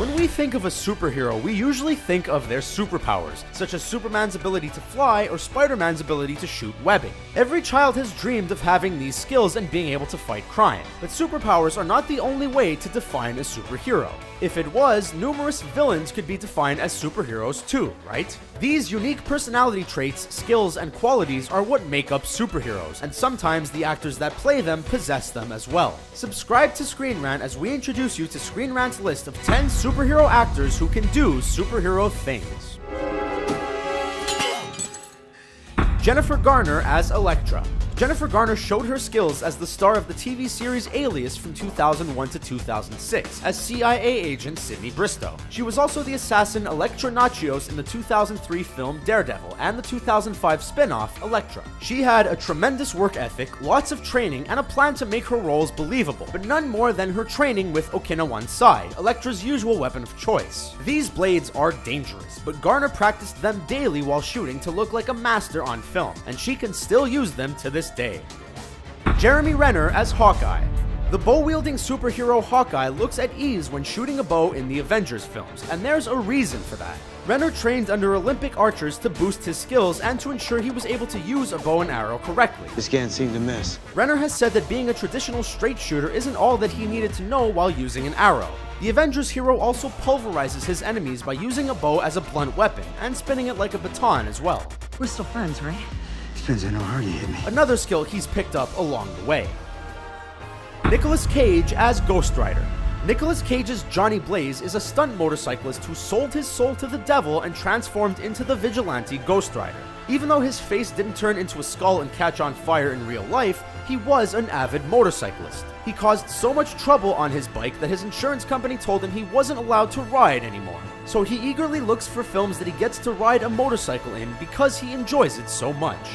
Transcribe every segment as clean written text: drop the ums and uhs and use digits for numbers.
When we think of a superhero, we usually think of their superpowers, such as Superman's ability to fly or Spider-Man's ability to shoot webbing. Every child has dreamed of having these skills and being able to fight crime, but superpowers are not the only way to define a superhero. If it was, numerous villains could be defined as superheroes too, right? These unique personality traits, skills, and qualities are what make up superheroes, and sometimes the actors that play them possess them as well. Subscribe to Screen Rant as we introduce you to Screen Rant's list of 10 superhero actors who can do superhero things. Jennifer Garner as Elektra. Jennifer Garner showed her skills as the star of the TV series Alias from 2001 to 2006 as CIA agent Sydney Bristow. She was also the assassin Elektra Nachios in the 2003 film Daredevil and the 2005 spin-off Elektra. She had a tremendous work ethic, lots of training, and a plan to make her roles believable, but none more than her training with Okinawan Sai, Elektra's usual weapon of choice. These blades are dangerous, but Garner practiced them daily while shooting to look like a master on film, and she can still use them to this day. Jeremy Renner as Hawkeye. The bow-wielding superhero Hawkeye looks at ease when shooting a bow in the Avengers films, and there's a reason for that. Renner trained under Olympic archers to boost his skills and to ensure he was able to use a bow and arrow correctly. This can't seem to miss. Renner has said that being a traditional straight shooter isn't all that he needed to know while using an arrow. The Avengers hero also pulverizes his enemies by using a bow as a blunt weapon, and spinning it like a baton as well. We're still friends, right? Depends on how hard you hit me. Another skill he's picked up along the way. Nicolas Cage as Ghost Rider. Nicolas Cage's Johnny Blaze is a stunt motorcyclist who sold his soul to the devil and transformed into the vigilante Ghost Rider. Even though his face didn't turn into a skull and catch on fire in real life, he was an avid motorcyclist. He caused so much trouble on his bike that his insurance company told him he wasn't allowed to ride anymore. So he eagerly looks for films that he gets to ride a motorcycle in because he enjoys it so much.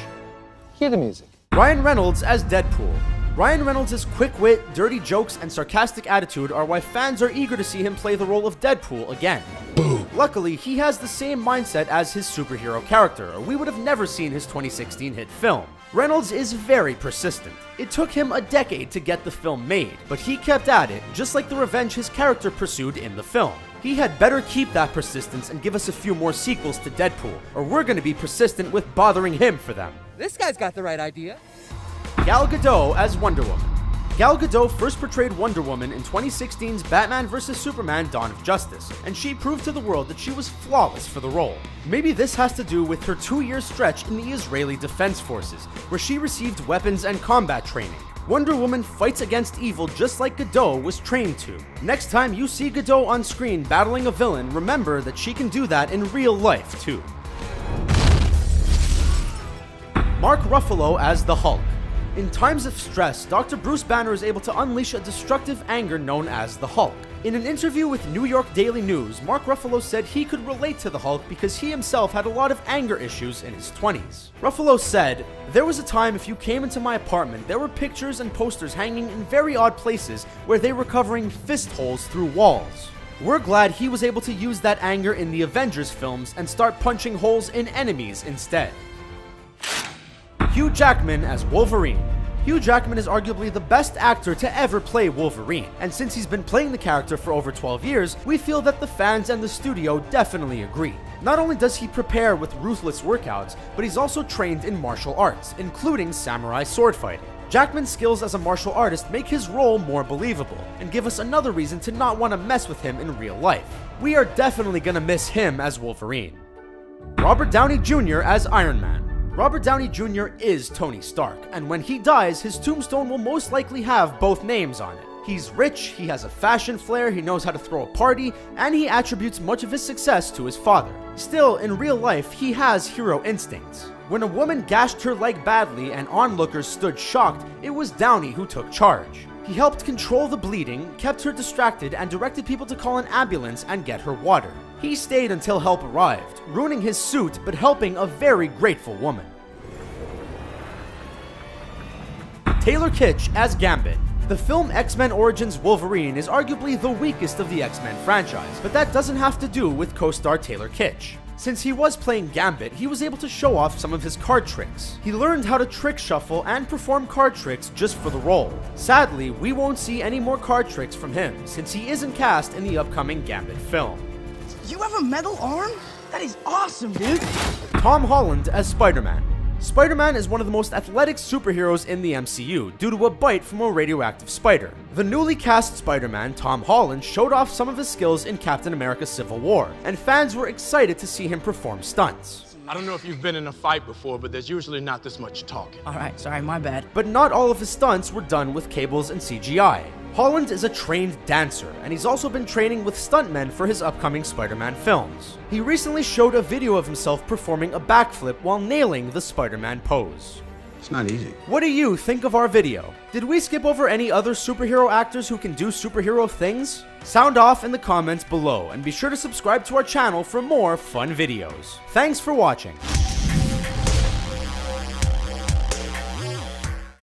Hear the music. Ryan Reynolds as Deadpool. Ryan Reynolds' quick wit, dirty jokes, and sarcastic attitude are why fans are eager to see him play the role of Deadpool again. Boom. Luckily, he has the same mindset as his superhero character, or we would have never seen his 2016 hit film. Reynolds is very persistent. It took him a decade to get the film made, but he kept at it, just like the revenge his character pursued in the film. He had better keep that persistence and give us a few more sequels to Deadpool, or we're gonna be persistent with bothering him for them. This guy's got the right idea. Gal Gadot as Wonder Woman. Gal Gadot first portrayed Wonder Woman in 2016's Batman vs. Superman: Dawn of Justice, and she proved to the world that she was flawless for the role. Maybe this has to do with her 2-year stretch in the Israeli Defense Forces, where she received weapons and combat training. Wonder Woman fights against evil just like Gadot was trained to. Next time you see Gadot on screen battling a villain, remember that she can do that in real life too. Mark Ruffalo as the Hulk. In times of stress, Dr. Bruce Banner is able to unleash a destructive anger known as the Hulk. In an interview with New York Daily News, Mark Ruffalo said he could relate to the Hulk because he himself had a lot of anger issues in his 20s. Ruffalo said, "There was a time if you came into my apartment, there were pictures and posters hanging in very odd places where they were covering fist holes through walls. We're glad he was able to use that anger in the Avengers films and start punching holes in enemies instead." Hugh Jackman as Wolverine. Hugh Jackman is arguably the best actor to ever play Wolverine, and since he's been playing the character for over 12 years, we feel that the fans and the studio definitely agree. Not only does he prepare with ruthless workouts, but he's also trained in martial arts, including samurai sword fighting. Jackman's skills as a martial artist make his role more believable, and give us another reason to not want to mess with him in real life. We are definitely gonna miss him as Wolverine. Robert Downey Jr. as Iron Man. Robert Downey Jr. is Tony Stark, and when he dies, his tombstone will most likely have both names on it. He's rich, he has a fashion flair, he knows how to throw a party, and he attributes much of his success to his father. Still, in real life, he has hero instincts. When a woman gashed her leg badly and onlookers stood shocked, it was Downey who took charge. He helped control the bleeding, kept her distracted, and directed people to call an ambulance and get her water. He stayed until help arrived, ruining his suit but helping a very grateful woman. Taylor Kitsch as Gambit. The film X-Men Origins Wolverine is arguably the weakest of the X-Men franchise, but that doesn't have to do with co-star Taylor Kitsch. Since he was playing Gambit, he was able to show off some of his card tricks. He learned how to trick shuffle and perform card tricks just for the role. Sadly, we won't see any more card tricks from him, since he isn't cast in the upcoming Gambit film. You have a metal arm? That is awesome, dude! Tom Holland as Spider-Man. Spider-Man is one of the most athletic superheroes in the MCU due to a bite from a radioactive spider. The newly cast Spider-Man, Tom Holland, showed off some of his skills in Captain America Civil War, and fans were excited to see him perform stunts. I don't know if you've been in a fight before, but there's usually not this much talking. Alright, sorry, my bad. But not all of his stunts were done with cables and CGI. Holland is a trained dancer, and he's also been training with stuntmen for his upcoming Spider-Man films. He recently showed a video of himself performing a backflip while nailing the Spider-Man pose. It's not easy. What do you think of our video? Did we skip over any other superhero actors who can do superhero things? Sound off in the comments below, and be sure to subscribe to our channel for more fun videos. Thanks for watching.